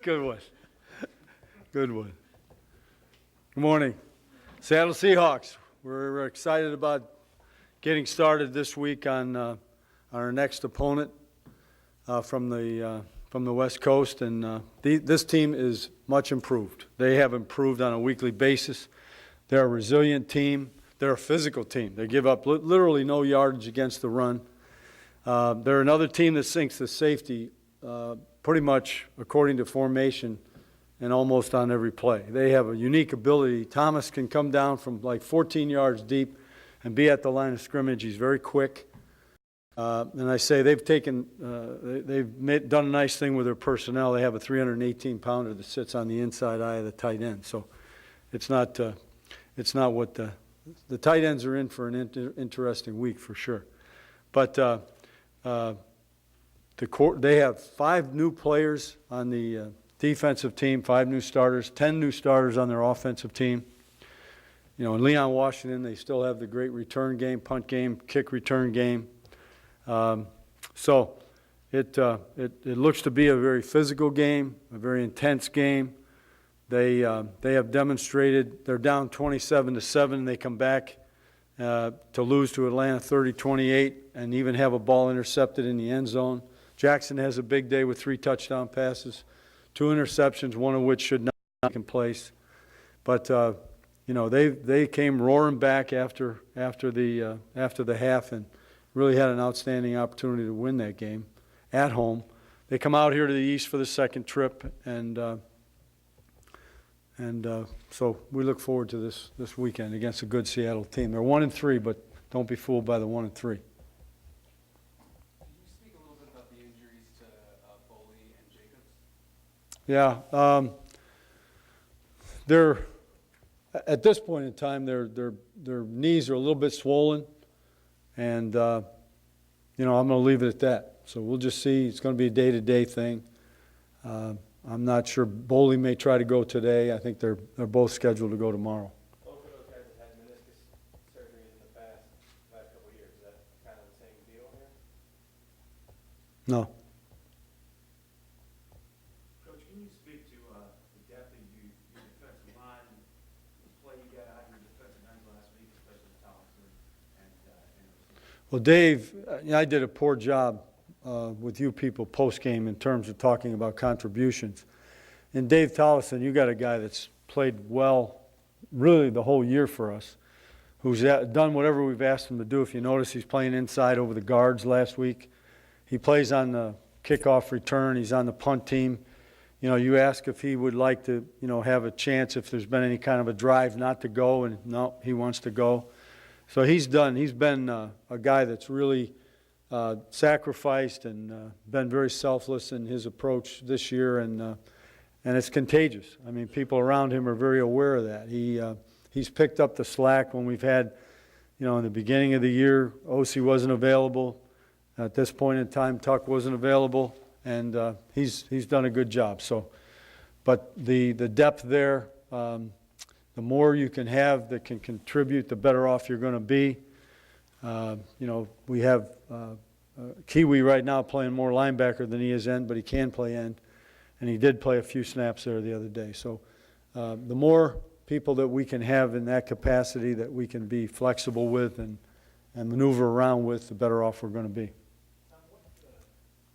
Good one. Good one. Good morning. Seattle Seahawks. We're excited about getting started this week on our next opponent from the West Coast, and this team is much improved. They have improved on a weekly basis. They're a resilient team. They're a physical team. They give up literally no yardage against the run. They're another team that sinks the safety pretty much according to formation and almost on every play. They have a unique ability. Thomas can come down from like 14 yards deep and be at the line of scrimmage. He's very quick. And I say they've done a nice thing with their personnel. They have a 318-pounder that sits on the inside eye of the tight end. So it's not what the tight ends are in for an interesting week for sure. But they have 5 new players on the defensive team, 5 new starters, 10 new starters on their offensive team. You know, in Leon, Washington, they still have the great return game, punt game, kick return game. So it looks to be a very physical game, a very intense game. They have demonstrated they're down 27-7. They come back to lose to Atlanta 30-28 and even have a ball intercepted in the end zone. Jackson has a big day with 3 touchdown passes, 2 interceptions, one of which should not have taken place. But you know, they came roaring back after the half and really had an outstanding opportunity to win that game at home. They come out here to the East for the second trip, and so we look forward to this weekend against a good Seattle team. They're 1-3, but don't be fooled by the 1-3. Yeah, they're at this point in time, their knees are a little bit swollen, and you know, I'm going to leave it at that. So we'll just see. It's going to be a day-to-day thing. I'm not sure. Boley may try to go today. I think they're both scheduled to go tomorrow. Both of those guys have had meniscus surgery in the last couple of years. Is that kind of the same deal here? No. Coach, can you speak to the depth of your defensive line, the play you got out of your defensive ends last week, especially Thomas and Well, Dave, I did a poor job with you people post-game in terms of talking about contributions. And Dave Tollefson, you got a guy that's played well really the whole year for us, who's done whatever we've asked him to do. If you notice, he's playing inside over the guards last week. He plays on the kickoff return. He's on the punt team. You know, you ask if he would like to, you know, have a chance if there's been any kind of a drive not to go, and no, he wants to go. So he's been a guy that's really sacrificed and been very selfless in his approach this year, and it's contagious. I mean, people around him are very aware of that. He's picked up the slack when we've had, you know, in the beginning of the year, Osi wasn't available. At this point in time, Tuck wasn't available, and he's done a good job. So, but the depth there. The more you can have that can contribute, the better off you're going to be. You know, we have Kiwi right now playing more linebacker than he is end, but he can play end, and he did play a few snaps there the other day. So the more people that we can have in that capacity that we can be flexible with and maneuver around with, the better off we're going to be.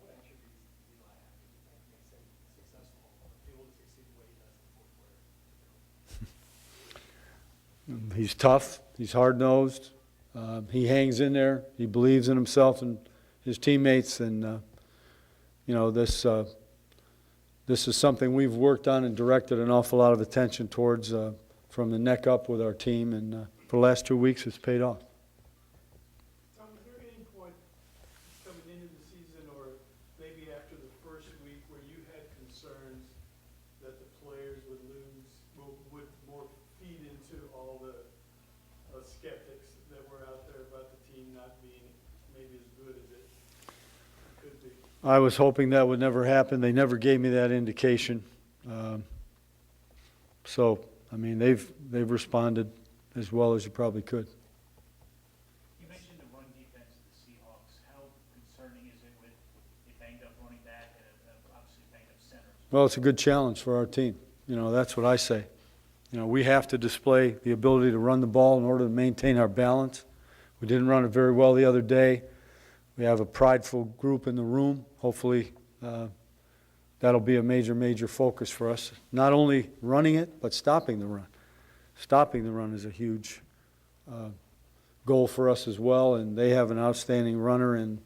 what attributes do Eli have that makes him successful or able to succeed the way he does in the fourth quarter? He's tough. He's hard-nosed. He hangs in there. He believes in himself and his teammates. And, you know, this is something we've worked on and directed an awful lot of attention towards from the neck up with our team. And for the last 2 weeks, it's paid off. Tom, was there any point coming into the season or maybe after the first week where you had concerns that the players would more feed into all the skeptics that were out there about the team not being maybe as good as it could be? I was hoping that would never happen. They never gave me that indication. So, I mean, they've responded as well as you probably could. You mentioned the run defense of the Seahawks. How concerning is it with a banged-up running back and obviously banged-up center as Well, it's a good challenge for our team. You know, that's what I say. You know, we have to display the ability to run the ball in order to maintain our balance. We didn't run it very well the other day. We have a prideful group in the room. Hopefully, that'll be a major, major focus for us. Not only running it, but stopping the run. Stopping the run is a huge goal for us as well, and they have an outstanding runner and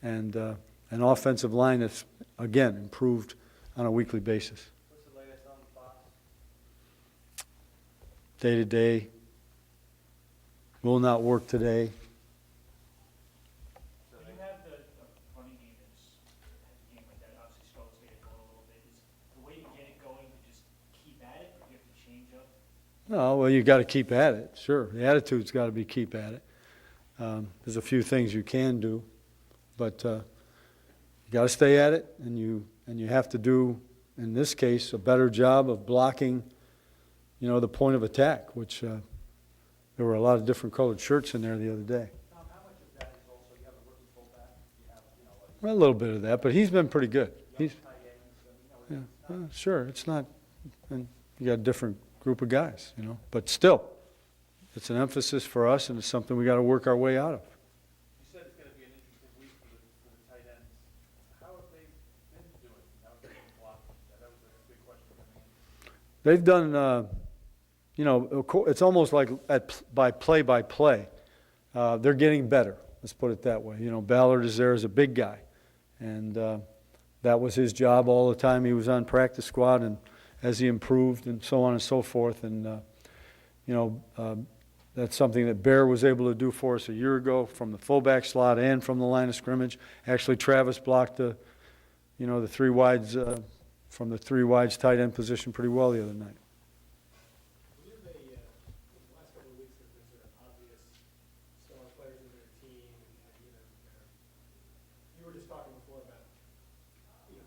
an offensive line that's, again, improved on a weekly basis. What's the latest on Fox? Day to day. Will not work today. When you have the running game that's, a game like that, obviously struggles to get it going a little bit, is the way to get it going to just keep at it, or do you have to change up? No, well, you got to keep at it. Sure, the attitude's got to be keep at it. There's a few things you can do, but you got to stay at it, and you have to do, in this case, a better job of blocking, you know, the point of attack, which there were a lot of different colored shirts in there the other day. Tom, how much of that is also you have a rookie fullback? You have, like Well, a little bit of that, but he's been pretty good. He's, tight ends, and, yeah, sure, it's not, and you got a different group of guys, you know, but still, it's an emphasis for us, and it's something we got to work our way out of. You said it's going to be an interesting week for the tight ends. How have they been doing? How have they been blocking? That was a big question coming in. They've done, you know, it's almost like by play. They're getting better, let's put it that way. You know, Ballard is there as a big guy, and that was his job all the time. He was on practice squad, and as he improved and so on and so forth. And, you know, that's something that Bear was able to do for us a year ago from the fullback slot and from the line of scrimmage. Actually, Travis blocked the three wides from the three wides tight end position pretty well the other night. We have the last couple of weeks have been sort of obvious star players in their team, and you were just talking before about,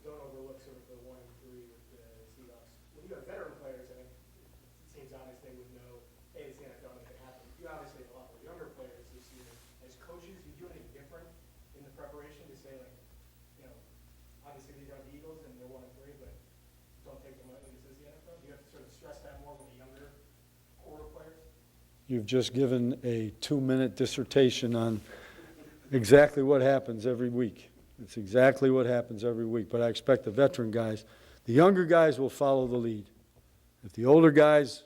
don't overlook sort of the 1 and 3 with the Seahawks. When you have veteran players, I think it seems obvious they would know, hey, this is going to happen. You obviously have a lot more younger players this year. As coaches, you do anything different in the preparation to say, like, obviously these aren't the Eagles and they're 1 and 3, but don't take them lightly. This is the NFL. Do you have to sort of stress that more with the younger core players? You've just given a 2-minute dissertation on exactly what happens every week. It's exactly what happens every week. But I expect the veteran guys, the younger guys will follow the lead. If the older guys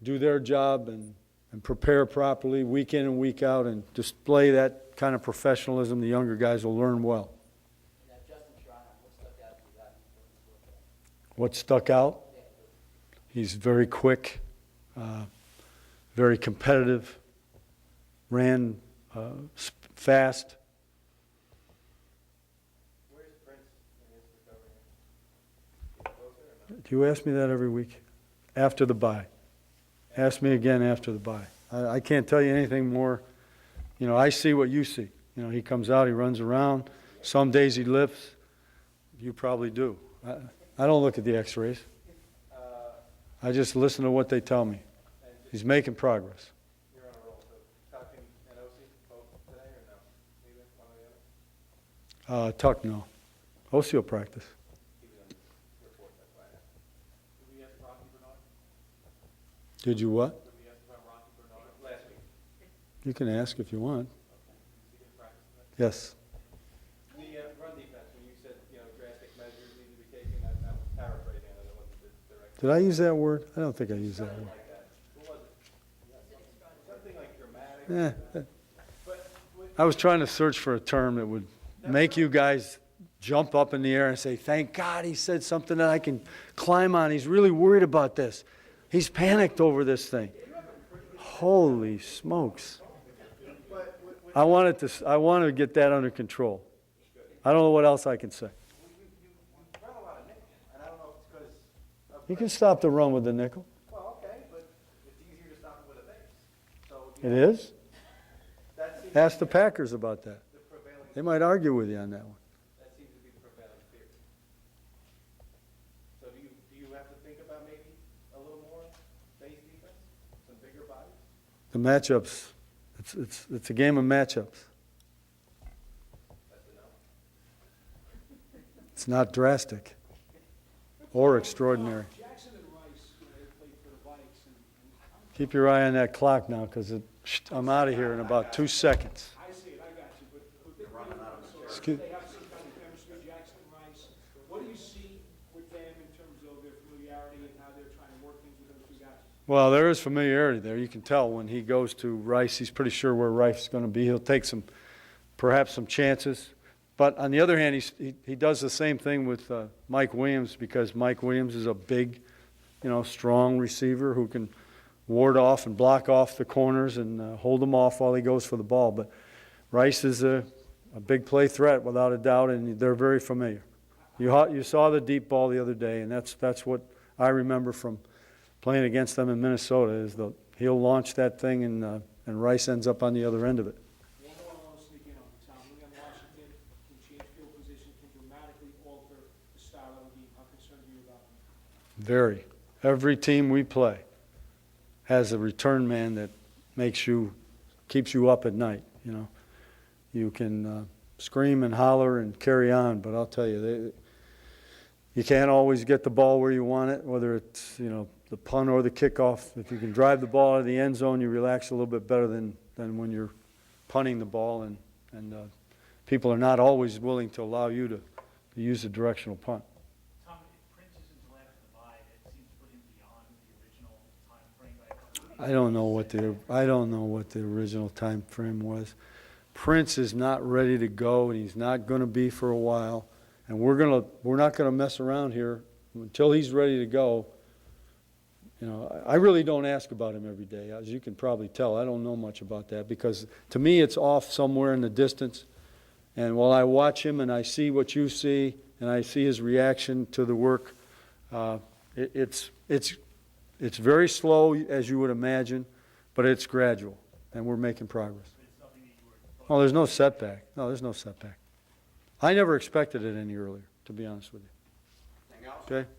do their job and prepare properly week in and week out and display that kind of professionalism, the younger guys will learn well. What stuck out? He's very quick, very competitive, ran fast. Where's Prince in his recovery? Is he closer or not? Do you ask me that every week? After the bye. Ask me again after the bye. I can't tell you anything more. You know, I see what you see. You know, he comes out, he runs around. Some days he lifts. You probably do. I don't look at the x-rays. I just listen to what they tell me. He's making progress. You're on a roll, so Tuck and OC both today or no? Neither, one or the other? Tuck, no. OC will practice. He was on the report, that's why I asked. Did we ask Rocky Bernard? Did you what? Did we ask about Rocky Bernard last week? You can ask if you want. Is he going to practice tonight? Yes. The run defense, when you said, drastic measures need to be taken, I was paraphrasing, I don't know what the direct. Did I use that word? I don't think I used that Something word. like that. What was it? Something like dramatic. But I was trying to search for a term that would make you guys jump up in the air and say, thank God he said something that I can climb on. He's really worried about this. He's panicked over this thing. Holy smokes. I wanted to get that under control. I don't know what else I can say. you run a lot of nickel, and I don't know if it's because of. You can stop the run with the nickel. Well, okay, but it's easier to stop it with a base. So. It is? That seems Ask to the be Packers about that. the prevailing. They might argue with you on that one. That seems to be the prevailing theory. So do you have to think about maybe a little more base defense, some bigger bodies? The matchups, it's a game of matchups. That's a no. It's not drastic. or extraordinary. Jackson and Rice, you know, they played for the Vikes, and Keep your eye on that clock now, because I'm out of here in about 2 seconds. I see it, I got you, but they Excuse- they have some kind of chemistry, Jackson and Rice. What do you see with them in terms of their familiarity and how they're trying to work things with those two guys? Well, there is familiarity there. You can tell when he goes to Rice, he's pretty sure where Rice is going to be. He'll take perhaps some chances. But on the other hand, he does the same thing with Mike Williams, because Mike Williams is a big, strong receiver who can ward off and block off the corners and hold them off while he goes for the ball. But Rice is a big play threat without a doubt, and they're very familiar. You saw the deep ball the other day, and that's what I remember from playing against them in Minnesota, is he'll launch that thing and Rice ends up on the other end of it. One more I want to sneak in on, Tom. Leon Washington can change field position, can dramatically alter the style of the game. How concerned are you about him? Very. Every team we play has a return man that keeps you up at night. You can scream and holler and carry on, but I'll tell you, you can't always get the ball where you want it, whether it's the punt or the kickoff. If you can drive the ball out of the end zone, you relax a little bit better than when you're punting the ball, and people are not always willing to allow you to use a directional punt. Tom, if Prince isn't till after the bye, that seems to put him beyond the original time frame by a couple of weeks. I don't know what the original time frame was. Prince is not ready to go, and he's not going to be for a while. And we're not going to mess around here until he's ready to go. I really don't ask about him every day. As you can probably tell, I don't know much about that, because to me it's off somewhere in the distance. And while I watch him and I see what you see and I see his reaction to the work, it's very slow, as you would imagine, but it's gradual, and we're making progress. Oh, there's no setback. No, there's no setback. I never expected it any earlier, to be honest with you. Okay?